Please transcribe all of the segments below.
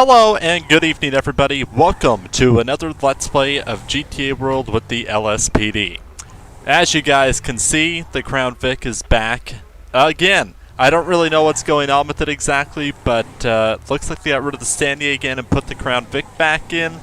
Hello and good evening everybody, welcome to another Let's Play of GTA World with the LSPD. As you guys can see, the Crown Vic is back again. I don't really know what's going on with it exactly, but looks like they got rid of the Stanley again and put the Crown Vic back in.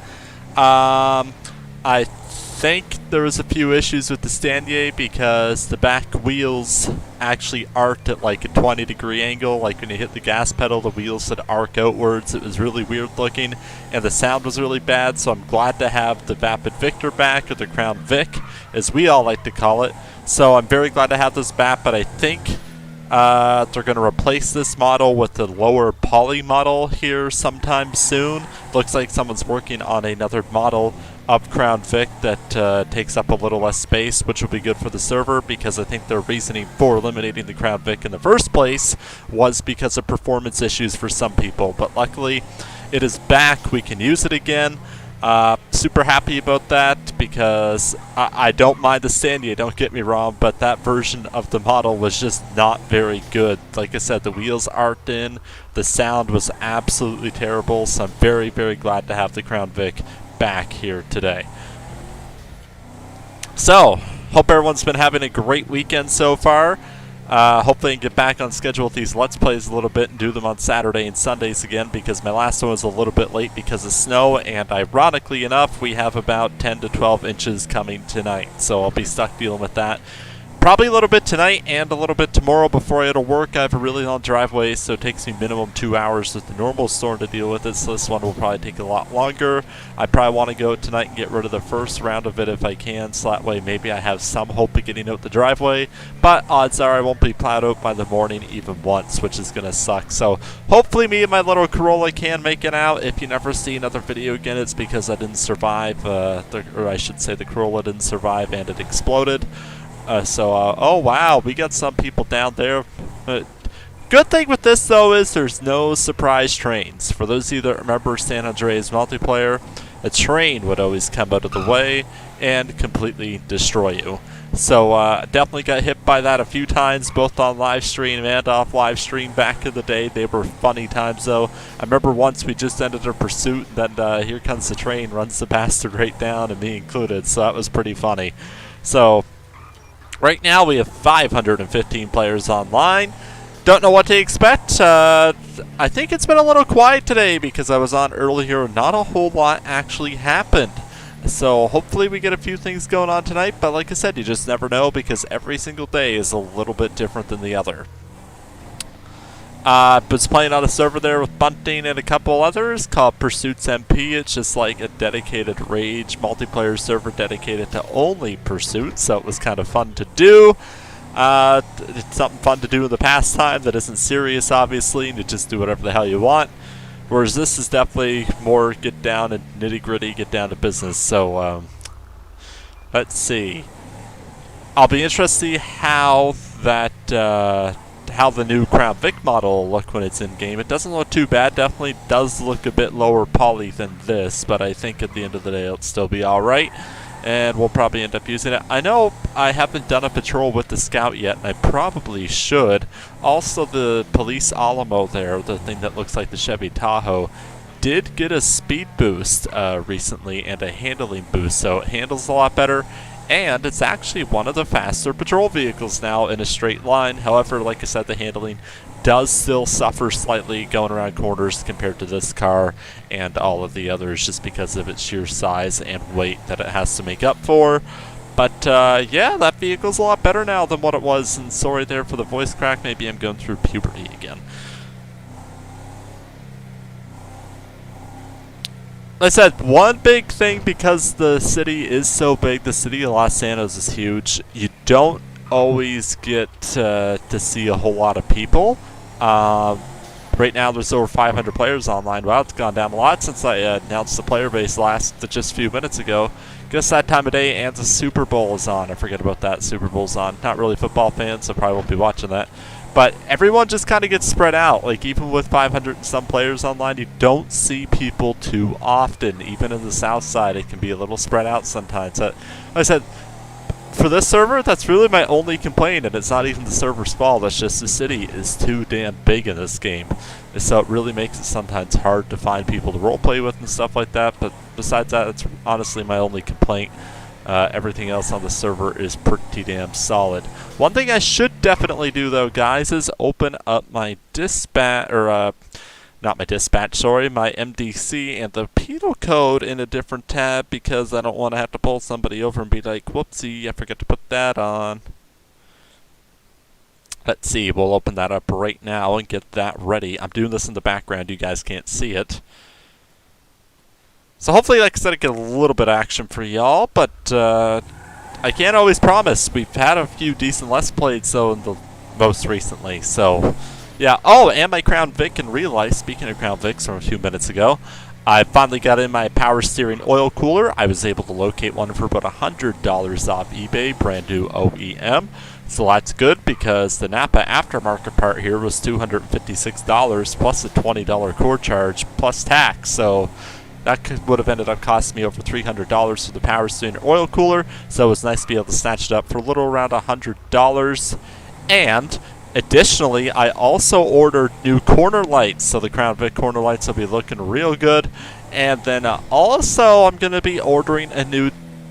I think there was a few issues with the Stanley because the back wheels actually arced at like a 20-degree angle. Like when you hit the gas pedal, the wheels would arc outwards. It was really weird looking, and the sound was really bad. So I'm glad to have the Vapid Victor back, or the Crown Vic, as we all like to call it. So I'm very glad to have this back, but I think they're going to replace this model with the lower poly model here sometime soon. Looks like someone's working on another model of Crown Vic that takes up a little less space, which will be good for the server, because I think their reasoning for eliminating the Crown Vic in the first place was because of performance issues for some people. But luckily, it is back. We can use it again. Super happy about that, because I don't mind the Sandia, don't get me wrong, but that version of the model was just not very good. Like I said, the wheels aren't in, the sound was absolutely terrible, so I'm very, very glad to have the Crown Vic back here today. So, hope everyone's been having a great weekend so far. Hopefully I can get back on schedule with these Let's Plays a little bit and do them on Saturday and Sundays again, because my last one was a little bit late because of snow, and ironically enough, we have about 10 to 12 inches coming tonight, so I'll be stuck dealing with that. Probably a little bit tonight and a little bit tomorrow before I go to work. I have a really long driveway, so it takes me minimum 2 hours with the normal storm to deal with it, so this one will probably take a lot longer. I probably want to go tonight and get rid of the first round of it if I can, so that way maybe I have some hope of getting out the driveway, but odds are I won't be plowed out by the morning even once, which is going to suck. So hopefully me and my little Corolla can make it out. If you never see another video again, it's because I didn't survive, or I should say the Corolla didn't survive and it exploded. Oh wow, we got some people down there. Good thing with this though is there's no surprise trains. For those of you that remember San Andreas multiplayer, a train would always come out of the way and completely destroy you. So definitely got hit by that a few times, both on live stream and off live stream back in the day. They were funny times though. I remember once we just ended a pursuit, and then here comes the train, runs the bastard right down, and me included, so that was pretty funny. So right now we have 515 players online. Don't know what to expect. I think it's been a little quiet today because I was on earlier. Not a whole lot actually happened. So hopefully we get a few things going on tonight. But like I said, you just never know, because every single day is a little bit different than the other. Was playing on a server there with Bunting and a couple others called Pursuits MP. It's just like a dedicated Rage multiplayer server dedicated to only Pursuits, so it was kind of fun to do. It's something fun to do in the pastime that isn't serious, obviously, and you just do whatever the hell you want. Whereas this is definitely more get down and nitty gritty, get down to business. So let's see. I'll be interested to see how that how the new Crown Vic model will look when it's in game. It doesn't look too bad. Definitely does look a bit lower poly than this, but I think at the end of the day it'll still be alright, and we'll probably end up using it. I know I haven't done a patrol with the Scout yet, and I probably should. Also, the Police Alamo there, the thing that looks like the Chevy Tahoe, did get a speed boost recently and a handling boost, so it handles a lot better. And it's actually one of the faster patrol vehicles now in a straight line. However, like I said, the handling does still suffer slightly going around corners compared to this car and all of the others, just because of its sheer size and weight that it has to make up for. But yeah, that vehicle's a lot better now than what it was. And sorry there for the voice crack. Maybe I'm going through puberty again. Like I said, one big thing, because the city is so big, the city of Los Santos is huge, you don't always get to see a whole lot of people. Right now there's over 500 players online. Wow, it's gone down a lot since I announced the player base just a few minutes ago. Guess that time of day, and the Super Bowl is on. I forget about that. Super Bowl's on. Not really football fans, so probably won't be watching that. But everyone just kind of gets spread out. Like, even with 500 and some players online, you don't see people too often. Even in the south side, it can be a little spread out sometimes. Like I said, for this server, that's really my only complaint, and it's not even the server's fault. It's just the city is too damn big in this game. So it really makes it sometimes hard to find people to roleplay with and stuff like that. But besides that, it's honestly my only complaint. Everything else on the server is pretty damn solid. One thing I should definitely do though, guys, is open up my dispatch, or not my dispatch, sorry, my MDC and the penal code in a different tab, because I don't want to have to pull somebody over and be like, whoopsie, I forgot to put that on. Let's see, we'll open that up right now and get that ready. I'm doing this in the background, you guys can't see it. So hopefully, like I said, I get a little bit of action for y'all, but I can't always promise. We've had a few decent Let's Plays, so in the most recently, so yeah. Oh, and my Crown Vic in real life, speaking of Crown Vics from a few minutes ago, I finally got in my power steering oil cooler. I was able to locate one for about $100 off eBay, brand new OEM. So that's good, because the Napa aftermarket part here was $256 plus a $20 core charge plus tax. So that would have ended up costing me over $300 for the power steering oil cooler. So it was nice to be able to snatch it up for a little around $100. And additionally, I also ordered new corner lights. So the Crown Vic corner lights will be looking real good. And then also I'm going to be ordering a new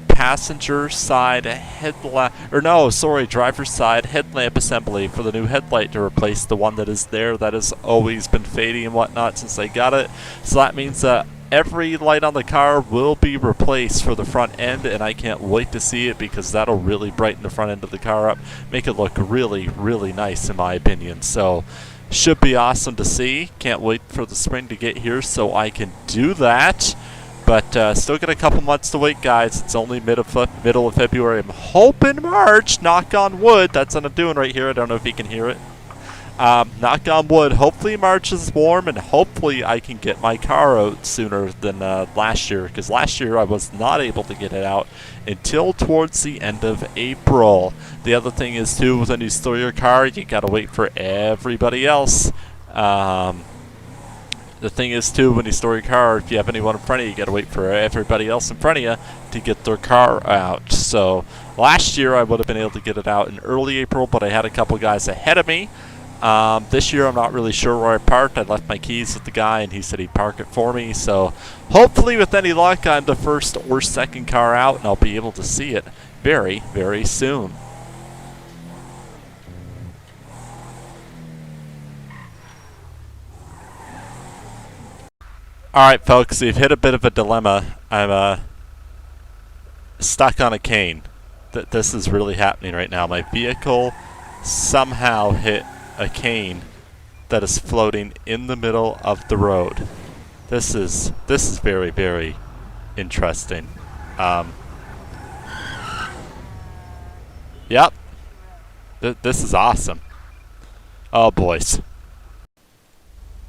passenger side headlamp, or no, sorry, driver's side headlamp assembly for the new headlight to replace the one that is there that has always been fading and whatnot since I got it. So that means that every light on the car will be replaced for the front end, and I can't wait to see it, because that'll really brighten the front end of the car up, make it look really, really nice in my opinion. So should be awesome to see. Can't wait for the spring to get here so I can do that. But still got a couple months to wait, guys. It's only middle of February. I'm hoping March, knock on wood. That's what I'm doing right here. I don't know if you can hear it. Knock on wood. Hopefully March is warm, and hopefully I can get my car out sooner than last year. Because last year I was not able to get it out until towards the end of April. The other thing is, too, when you store your car, you got to wait for everybody else. The thing is, too, when you store your car, if you have anyone in front of you, you got to wait for everybody else in front of you to get their car out. So last year I would have been able to get it out in early April, but I had a couple guys ahead of me. This year I'm not really sure where I parked. I left my keys with the guy, and he said he'd park it for me. So hopefully, with any luck, I'm the first or second car out, and I'll be able to see it very, very soon. Alright, folks, we've hit a bit of a dilemma. I'm stuck on a cane. This is really happening right now. My vehicle somehow hit a cane that is floating in the middle of the road. This is very, very interesting. Yep. This is awesome. Oh, boys.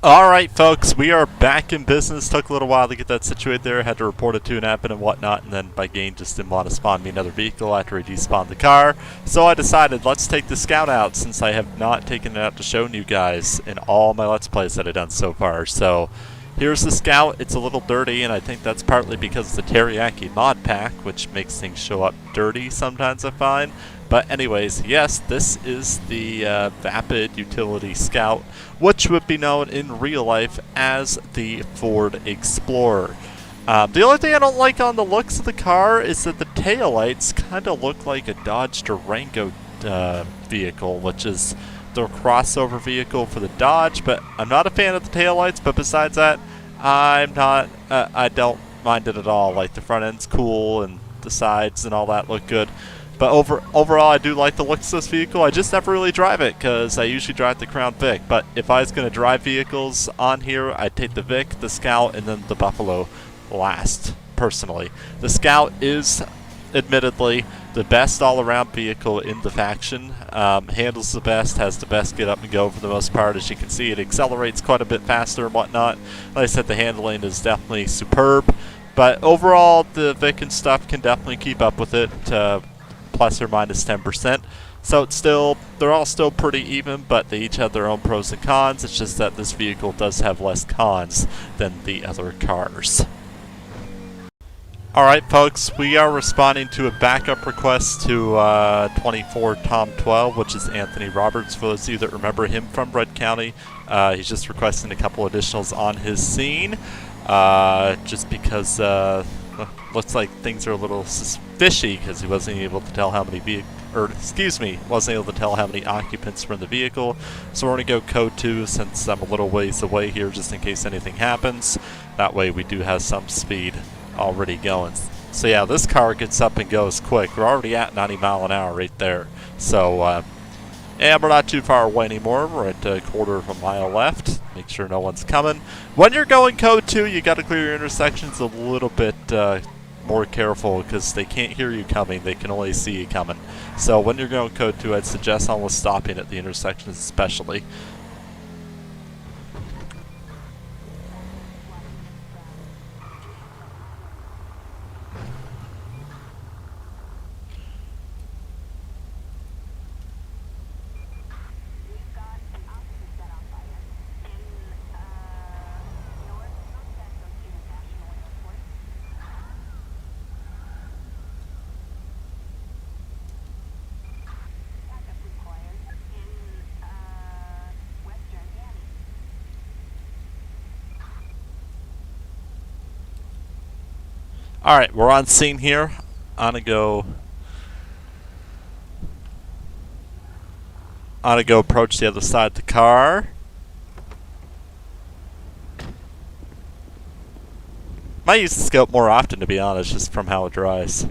Alright, folks, we are back in business. Took a little while to get that situated there. Had to report it to an admin and whatnot, and then my game just didn't want to spawn me another vehicle after he despawned the car. So I decided, let's take the Scout out, since I have not taken it out to show you guys in all my Let's Plays that I've done so far. So here's the Scout. It's a little dirty, and I think that's partly because of the Teriyaki mod pack, which makes things show up dirty sometimes, I find. But anyways, yes, this is the Vapid Utility Scout, which would be known in real life as the Ford Explorer. The only thing I don't like on the looks of the car is that the taillights kind of look like a Dodge Durango vehicle, which is the crossover vehicle for the Dodge, but I'm not a fan of the taillights. But besides that, I don't mind it at all. Like, the front end's cool, and the sides and all that look good. But overall, I do like the looks of this vehicle. I just never really drive it, because I usually drive the Crown Vic. But if I was going to drive vehicles on here, I'd take the Vic, the Scout, and then the Buffalo last, personally. The Scout is, admittedly, the best all-around vehicle in the faction. Handles the best, has the best get up and go for the most part. As you can see, it accelerates quite a bit faster and whatnot. Like I said, the handling is definitely superb. But overall, the Vic and stuff can definitely keep up with it. Plus or minus 10%. So it's still, they're all still pretty even, but they each have their own pros and cons. It's just that this vehicle does have less cons than the other cars. Alright, folks, we are responding to a backup request to 24 Tom 12, which is Anthony Roberts. For those of you that remember him from Red County, he's just requesting a couple additionals on his scene, just because looks like things are a little fishy because he wasn't able to tell how many wasn't able to tell how many occupants were in the vehicle. So we're going to go code 2 since I'm a little ways away here, just in case anything happens. That way we do have some speed already going. So yeah, this car gets up and goes quick. We're already at 90 mile an hour right there. So and we're not too far away anymore. We're at a quarter of a mile left. Make sure no one's coming. When you're going code 2, you got to clear your intersections a little bit more careful because they can't hear you coming. They can only see you coming. So when you're going code 2, I'd suggest almost stopping at the intersections especially. Alright, we're on scene here. I'm gonna go approach the other side of the car. Might use the scope more often, to be honest, just from how it dries.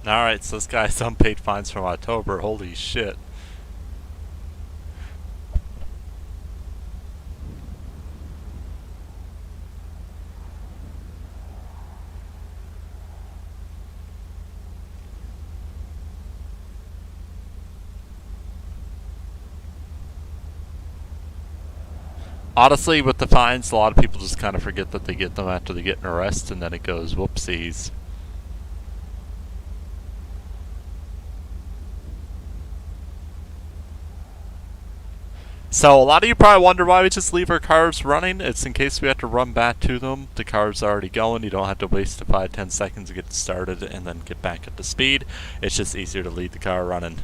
Alright, so this guy's unpaid fines from October. Holy shit. Honestly, with the fines, a lot of people just kind of forget that they get them after they get an arrest, and then it goes whoopsies. So a lot of you probably wonder why we just leave our cars running. It's in case we have to run back to them. The car's already going. You don't have to waste the 5-10 seconds to get started and then get back up to speed. It's just easier to leave the car running.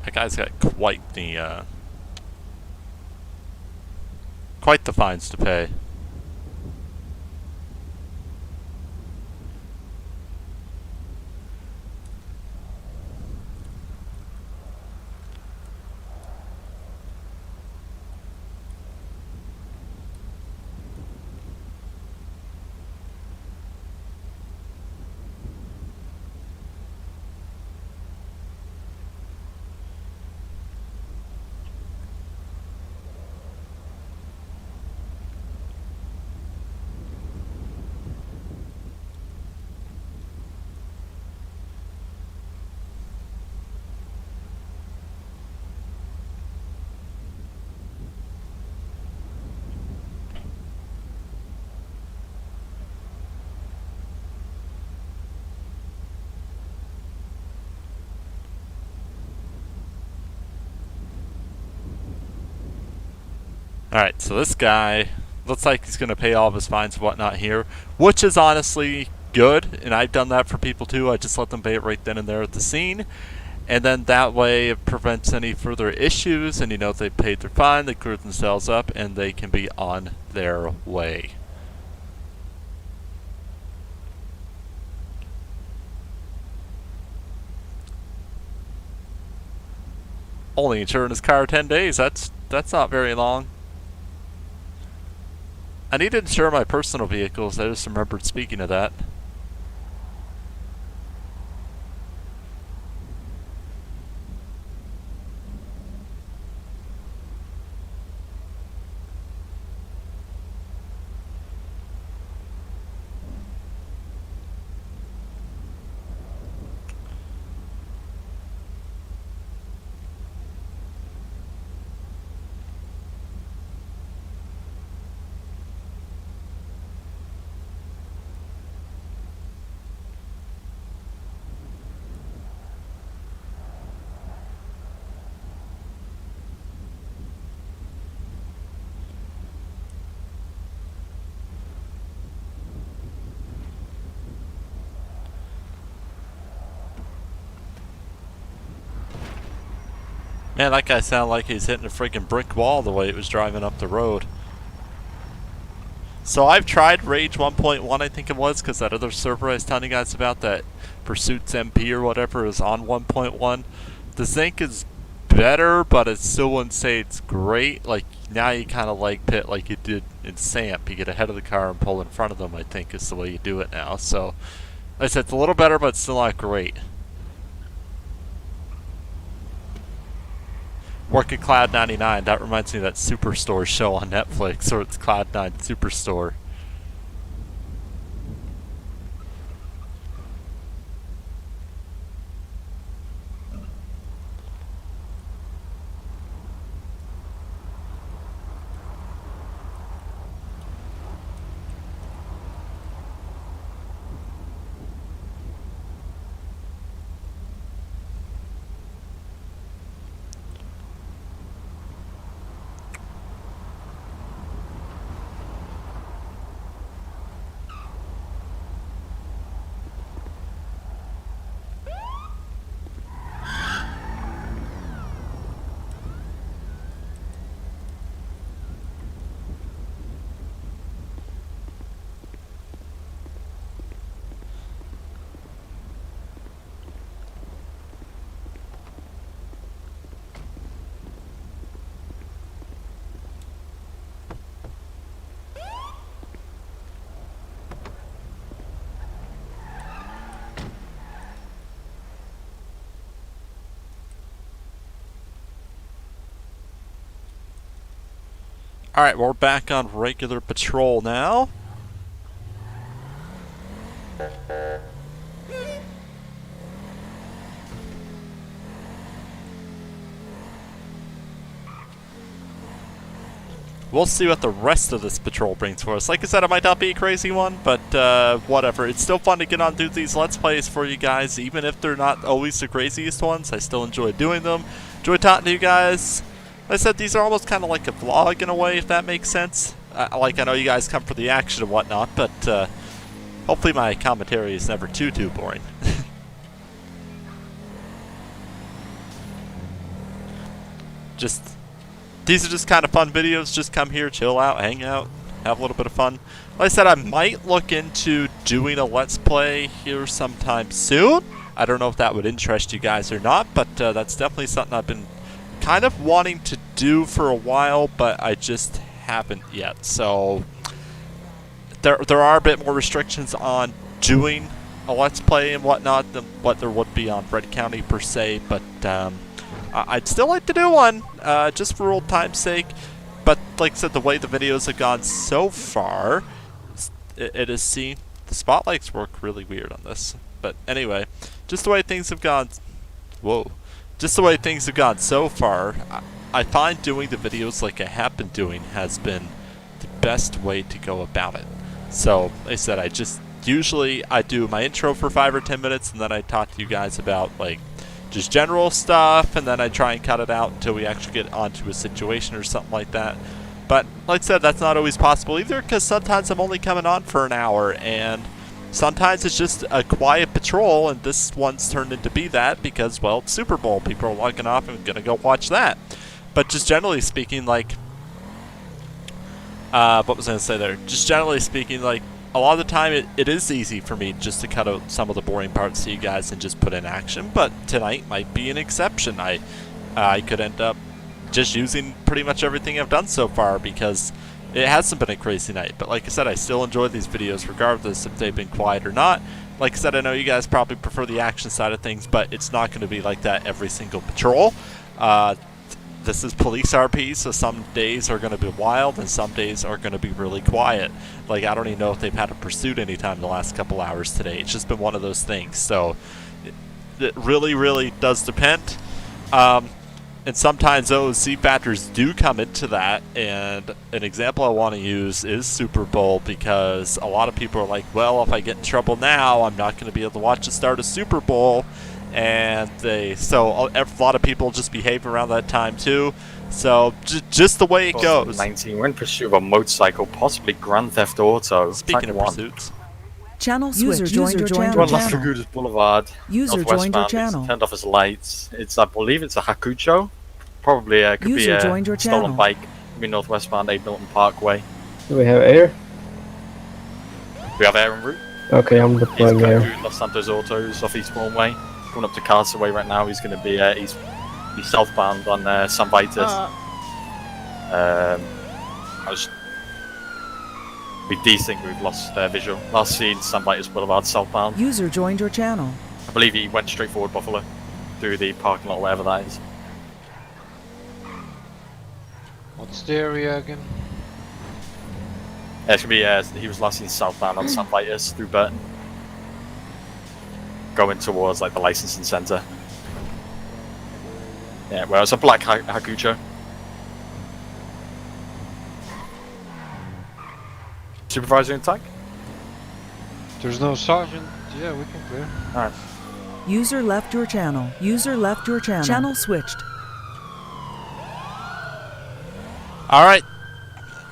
That guy's got quite the fines to pay. Alright, so this guy looks like he's going to pay all of his fines and whatnot here, which is honestly good, and I've done that for people too. I just let them pay it right then and there at the scene, and then that way it prevents any further issues, and if they paid their fine, they cleared themselves up, and they can be on their way. Only insuring his car 10 days, that's not very long. I need to insure my personal vehicles, I just remembered speaking of that. Man, that guy sounded like he's hitting a freaking brick wall the way it was driving up the road. So I've tried Rage 1.1, I think it was, because that other server I was telling you guys about, that Pursuits MP or whatever, is on 1.1. The Zinc is better, but it still wouldn't say it's great. Like, now you kind of like pit like you did in SAMP. You get ahead of the car and pull in front of them, I think, is the way you do it now. So, like I said, it's a little better, but it's still not great. Work at Cloud 99. That reminds me of that Superstore show on Netflix, or it's Cloud 9 Superstore. Alright, we're back on regular patrol now. We'll see what the rest of this patrol brings for us. Like I said, it might not be a crazy one, but whatever. It's still fun to get on do these Let's Plays for you guys, even if they're not always the craziest ones. I still enjoy doing them. Enjoy talking to you guys. Like I said, these are almost kind of like a vlog in a way, if that makes sense. Like, I know you guys come for the action and whatnot, but hopefully my commentary is never too boring. These are just kind of fun videos. Just come here, chill out, hang out, have a little bit of fun. Like I said, I might look into doing a Let's Play here sometime soon. I don't know if that would interest you guys or not, but that's definitely something I've been kind of wanting to do for a while, but I just haven't yet. So there are a bit more restrictions on doing a Let's Play and whatnot than what there would be on Red County per se, but I'd still like to do one, just for old time's sake. But like I said, the way the videos have gone so far, it is seen. The spotlights work really weird on this. But anyway, just the way things have gone. Whoa. Just the way things have gone so far, I find doing the videos like I have been doing has been the best way to go about it. So, like I said, usually I do my intro for 5 or 10 minutes, and then I talk to you guys about, like, just general stuff, and then I try and cut it out until we actually get onto a situation or something like that. But like I said, that's not always possible either, because sometimes I'm only coming on for an hour, and sometimes it's just a quiet patrol, and this one's turned into be that because, well, it's Super Bowl. People are logging off and going to go watch that. But just generally speaking, like, what was I going to say there? Just generally speaking, like, a lot of the time it is easy for me just to cut out some of the boring parts to you guys and just put in action, but tonight might be an exception. I could end up just using pretty much everything I've done so far because it hasn't been a crazy night. But like I said, I still enjoy these videos regardless if they've been quiet or not. Like I said, I know you guys probably prefer the action side of things, but it's not going to be like that every single patrol. This is police RP, so some days are going to be wild and some days are going to be really quiet. Like, I don't even know if they've had a pursuit anytime in the last couple hours today. It's just been one of those things. So it really, really does depend. And sometimes those Z factors do come into that. And an example I want to use is Super Bowl, because a lot of people are like, well, if I get in trouble now, I'm not going to be able to watch the start of Super Bowl. And so a lot of people just behave around that time too. So just the way it goes. 19. We're in pursuit of a motorcycle, possibly Grand Theft Auto. Speaking of pursuits. Channel switch. User joined your channel. We're on Las Figuras Boulevard. User joined your channel. Turned off his lights. I believe it's a Hakucho. Probably could be a stolen channel. bike. Could be northwestbound 8 Milton Parkway. Do we have air? We have air en route. Okay, I'm deploying air. Los Santos Autos off East Bournemouth. Coming up to Castaway right now. He's going to be he's southbound on San Vitus. We desync, we've lost visual. Last seen San Vitus Boulevard southbound. User joined your channel. I believe he went straight forward Buffalo through the parking lot, wherever that is. What's the area again? Yeah, it's gonna be he was last seen southbound on San Vitus through Burton, going towards like the licensing centre. Yeah, well, it's a black Hakucho. Supervisor in tank? There's no sergeant. Yeah, we can clear. Alright. User left your channel. User left your channel. Channel switched. Alright.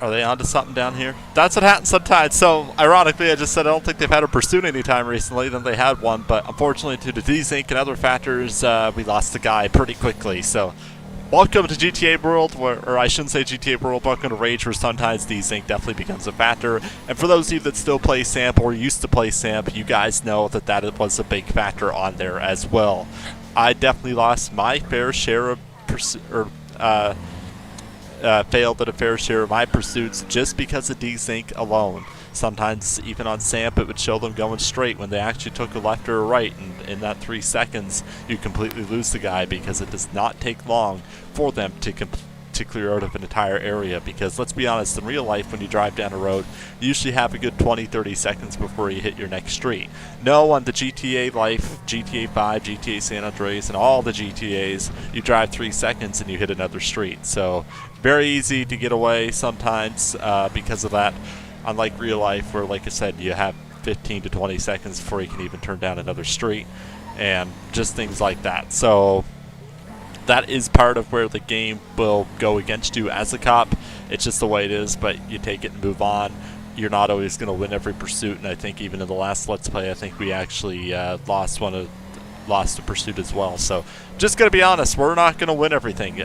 Are they onto something down here? That's what happens sometimes. So, ironically, I just said I don't think they've had a pursuit anytime recently. Then they had one, but unfortunately, due to desync and other factors, we lost the guy pretty quickly. So, welcome to GTA World, or I shouldn't say GTA World, welcome to Rage, where sometimes desync definitely becomes a factor. And for those of you that still play SAMP or used to play SAMP, you guys know that that was a big factor on there as well. I definitely lost my fair share of failed at a fair share of my pursuits just because of desync alone. Sometimes even on SAMP it would show them going straight when they actually took a left or a right, and in that 3 seconds you completely lose the guy because it does not take long for them to clear out of an entire area. Because let's be honest, in real life when you drive down a road you usually have a good 20-30 seconds before you hit your next street. No, on the GTA life, GTA 5, GTA San Andreas, and all the GTAs, you drive 3 seconds and you hit another street. So very easy to get away sometimes because of that, unlike real life where, like I said, you have 15 to 20 seconds before you can even turn down another street and just things like that. So that is part of where the game will go against you as a cop. It's just the way it is, but you take it and move on. You're not always going to win every pursuit, and I think even in the last Let's Play, I think we actually lost a pursuit as well. So just going to be honest, we're not going to win everything.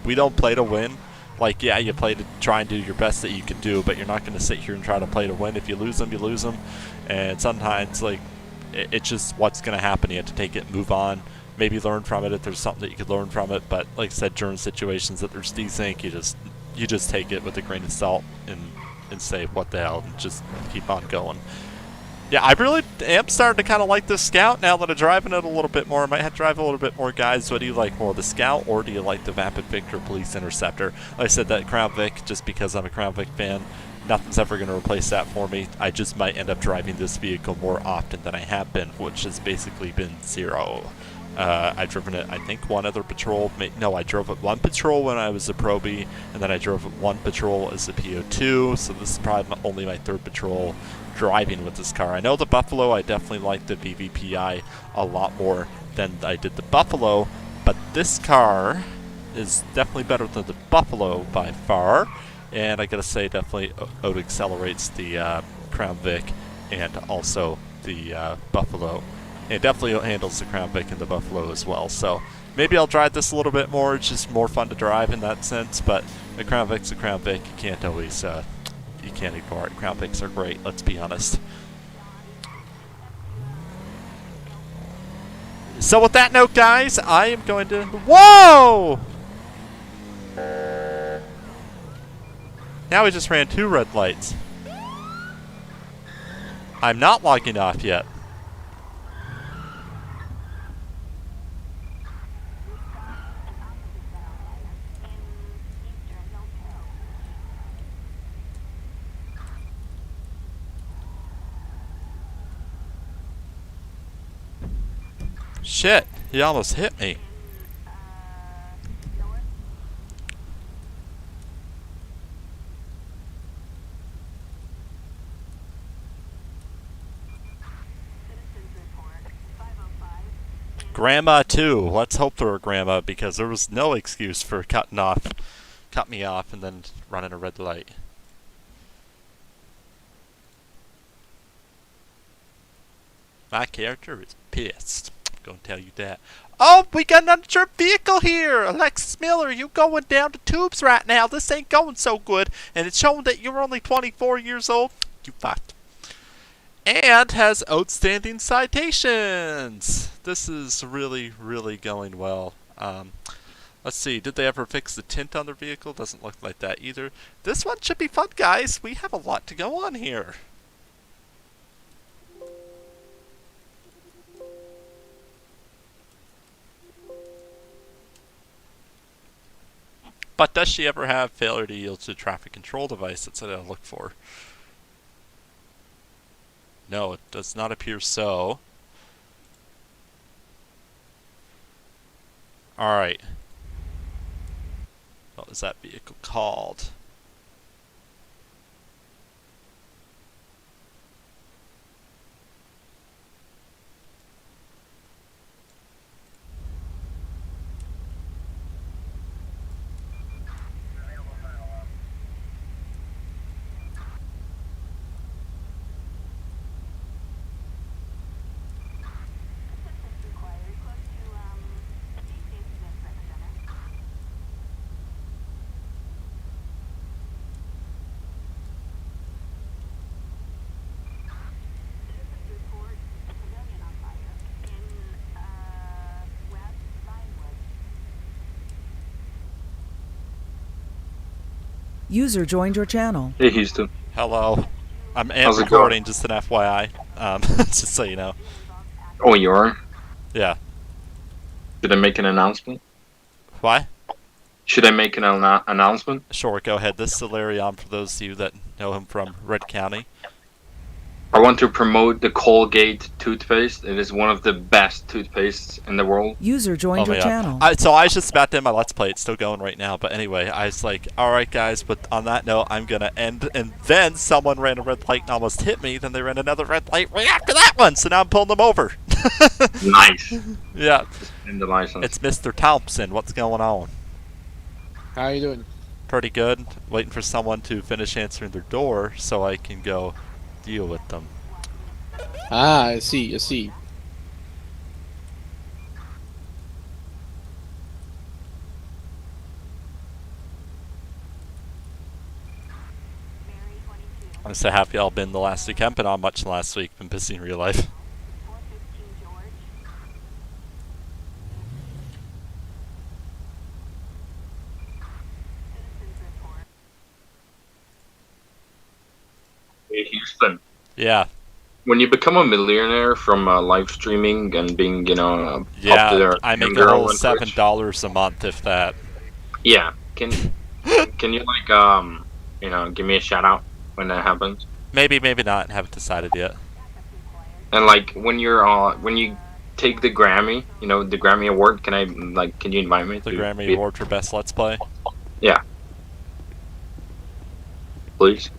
We don't play to win. Like, yeah, you play to try and do your best that you can do, but you're not going to sit here and try to play to win. If you lose them, you lose them. And sometimes, like, it's just what's going to happen. You have to take it and move on. Maybe learn from it if there's something that you could learn from it. But like I said, during situations that there's desync, you just take it with a grain of salt and say, what the hell, and just keep on going. Yeah, I really am starting to kind of like this Scout now that I'm driving it a little bit more. I might have to drive a little bit more, guys. What do you like more, the Scout, or do you like the Vapid Victor Police Interceptor? Like I said, that Crown Vic, just because I'm a Crown Vic fan, nothing's ever going to replace that for me. I just might end up driving this vehicle more often than I have been, which has basically been 0. I've driven it, I think, one other patrol. No, I drove it 1 patrol when I was a Probie, and then I drove it 1 patrol as a PO2, so this is probably only my 3rd patrol driving with this car. I know the Buffalo, I definitely like the VVPI a lot more than I did the Buffalo, but this car is definitely better than the Buffalo by far. And I gotta say, definitely out accelerates the Crown Vic and also the Buffalo. And definitely handles the Crown Vic and the Buffalo as well. So maybe I'll drive this a little bit more. It's just more fun to drive in that sense. But the Crown Vic's a Crown Vic. You can't always, you can't ignore it. Crown Vics are great, let's be honest. So with that note, guys, I am going to... Whoa! Now we just ran 2 red lights. I'm not logging off yet. Shit, he almost hit me. Grandma too. Let's hope for a grandma because there was no excuse for cut me off and then running a red light. My character is pissed. I'm gonna tell you that. Oh, we got an uninsured vehicle here! Alexis Miller, you going down the tubes right now. This ain't going so good. And it's showing that you're only 24 years old. You fucked. And has outstanding citations. This is really, really going well. Let's see, did they ever fix the tint on their vehicle? Doesn't look like that either. This one should be fun, guys. We have a lot to go on here. But does she ever have failure to yield to the traffic control device? That's what I look for. No, it does not appear so. Alright. What was that vehicle called? User joined your channel. Hey Houston. Hello. I'm How's it recording, going? just an FYI. Just so you know. Oh, you are? Yeah. Should I make an announcement? Why? Should I make an announcement? Sure, go ahead. This is Larry on for those of you that know him from Red County. I want to promote the Colgate toothpaste. It is one of the best toothpastes in the world. User joined your channel. So I was just about to end my Let's Play. It's still going right now. But anyway, I was like, alright guys, but on that note, I'm going to end. And then someone ran a red light and almost hit me. Then they ran another red light right after that one. So now I'm pulling them over. Nice. Yeah. In the license. It's Mr. Thompson. What's going on? How you doing? Pretty good. Waiting for someone to finish answering their door so I can go deal with them. Ah, I see, I see. I'm so happy I'll been the last week. I haven't been on much last week. Been busy in real life. Hey Houston. Yeah. When you become a millionaire from live streaming and being, Yeah, I make a whole $7 a month, if that. Yeah. Can you give me a shout out when that happens? Maybe, maybe not. Haven't decided yet. And when you take the Grammy, the Grammy Award, can you invite me? The Grammy Award for Best Let's Play? Yeah. Please.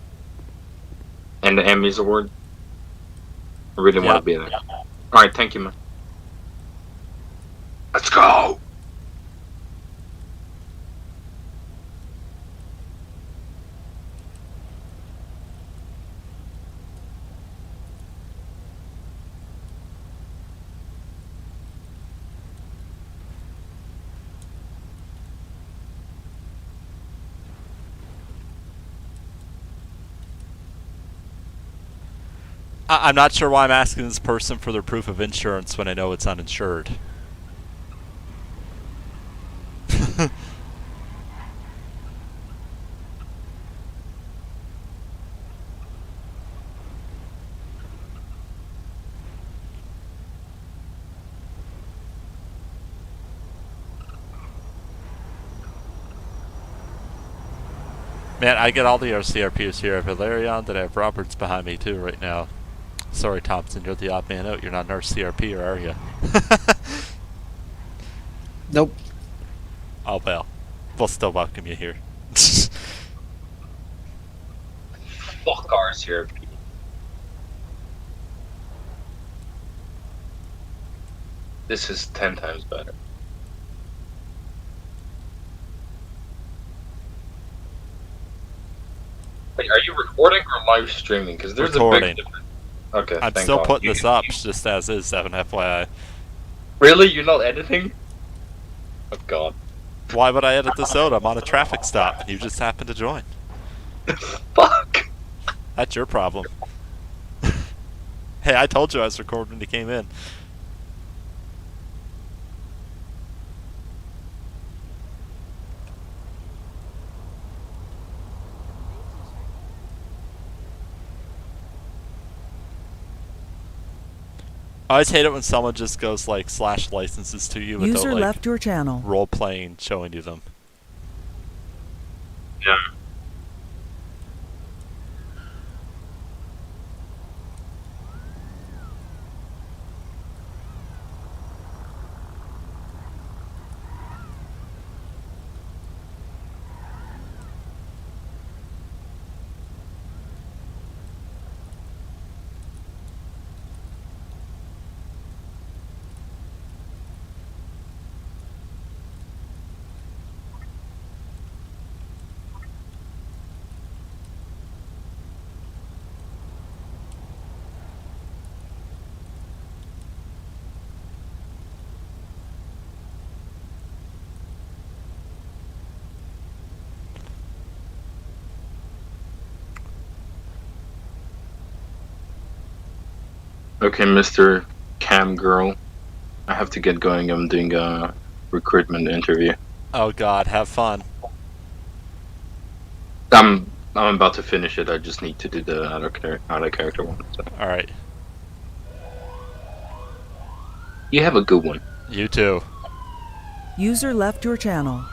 And the Emmys Award. I really want to be there. Alright, thank you, man. Let's go! I'm not sure why I'm asking this person for their proof of insurance when I know it's uninsured. Man, I get all the RCRPs here. I have Valerian, then I have Roberts behind me too right now. Sorry, Thompson, you're the odd man out. You're not an RCRP, or are you? Nope. Oh well, we'll still welcome you here. Fuck ours here. This is 10 times better. Wait, are you recording or live streaming? Because there's a Recording. big difference. Okay, I'm thank still God. putting this up just as is, 7FYI. Really? You're not editing? Oh God. Why would I edit this out? I'm on a traffic stop, and you just happened to join. Fuck! That's your problem. Hey, I told you I was recording when you came in. I always hate it when someone just goes like slash licenses to you without User like left your channel. role playing showing you them. Yeah. Okay, Mr. Cam Girl. I have to get going. I'm doing a recruitment interview. Oh God, have fun. I'm about to finish it. I just need to do the out of character one. So. All right, You have a good one. you too. User left your channel.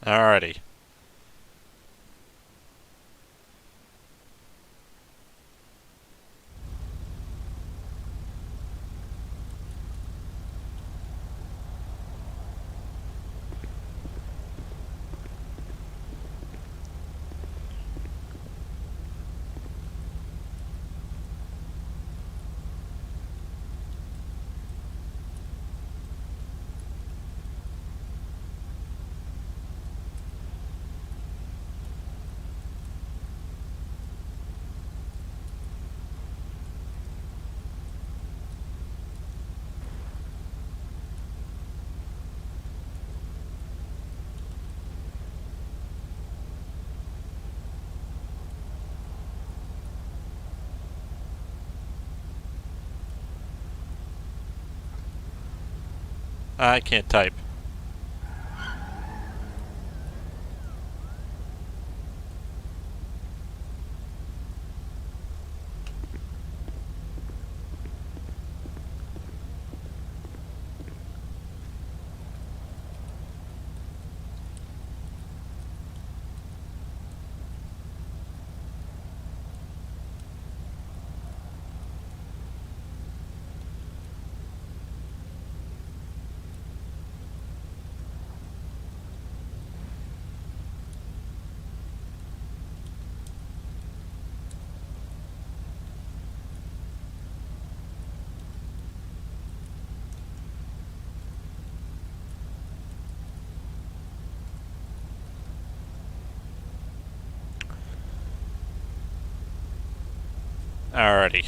Alrighty. I can't type. Alrighty.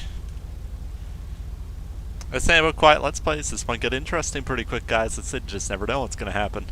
I say about quiet Let's Plays. This might get interesting pretty quick, guys. It's it. Just never know what's gonna happen.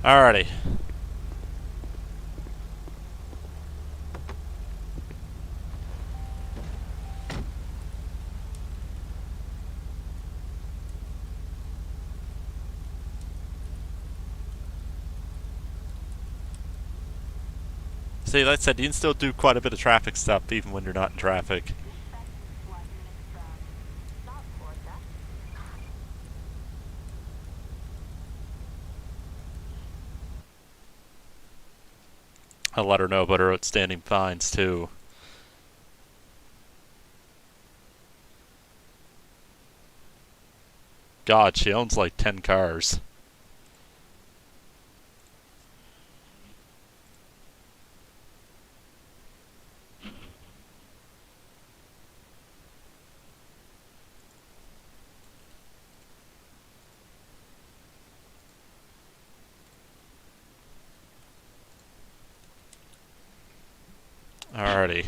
Alrighty. See, like I said, you can still do quite a bit of traffic stuff even when you're not in traffic. I'll let her know about her outstanding fines, too. God, she owns like 10 cars. Alrighty.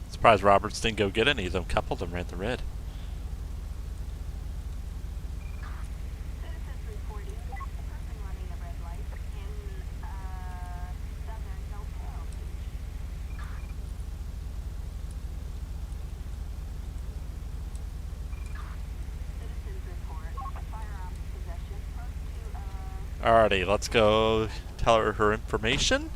Surprised Roberts didn't go get any of them. Couple of them ran the red. Alrighty, let's go tell her her information.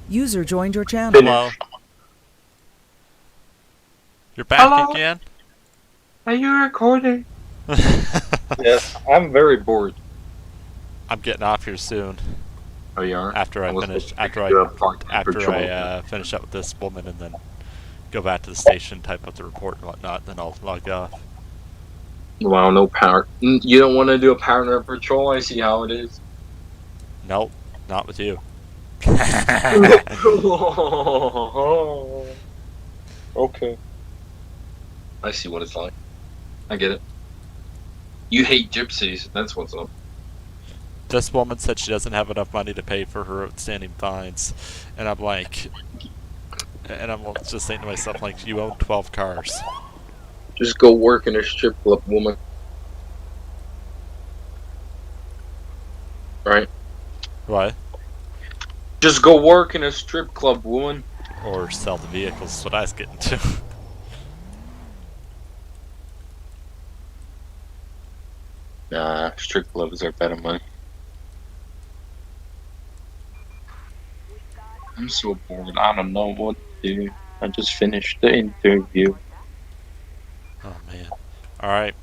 User joined your channel. Hello. You're back Hello? again? Are you recording? Yes, I'm very bored. I'm getting off here soon. Oh, you are? After I was finish, supposed to after do I a part-time patrol. finish up with this woman, and then go back to the station, type up the report and whatnot. Then I'll log off. Wow, no power. You don't want to do a partner patrol? I see how it is. Nope, not with you. Okay. I see what it's like. I get it. You hate gypsies. That's what's up. This woman said she doesn't have enough money to pay for her outstanding fines, and I'm like, and I'm just saying to myself, like, you own 12 cars. Just go work in a strip club, woman. Right? What? Just go work in a strip club, woman. Or sell the vehicles, is what I was getting to. Nah, strip clubs are better money. I'm so bored. I don't know what to do. I just finished the interview. Oh man. Alright.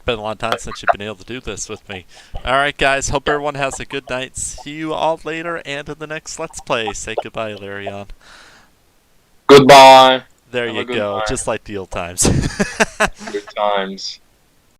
Been a long time since you've been able to do this with me. Alright guys, hope everyone has a good night. See you all later and in the next Let's Play. Say goodbye, Larion. Goodbye. There Have you a good go, night. just like the old times. Good times.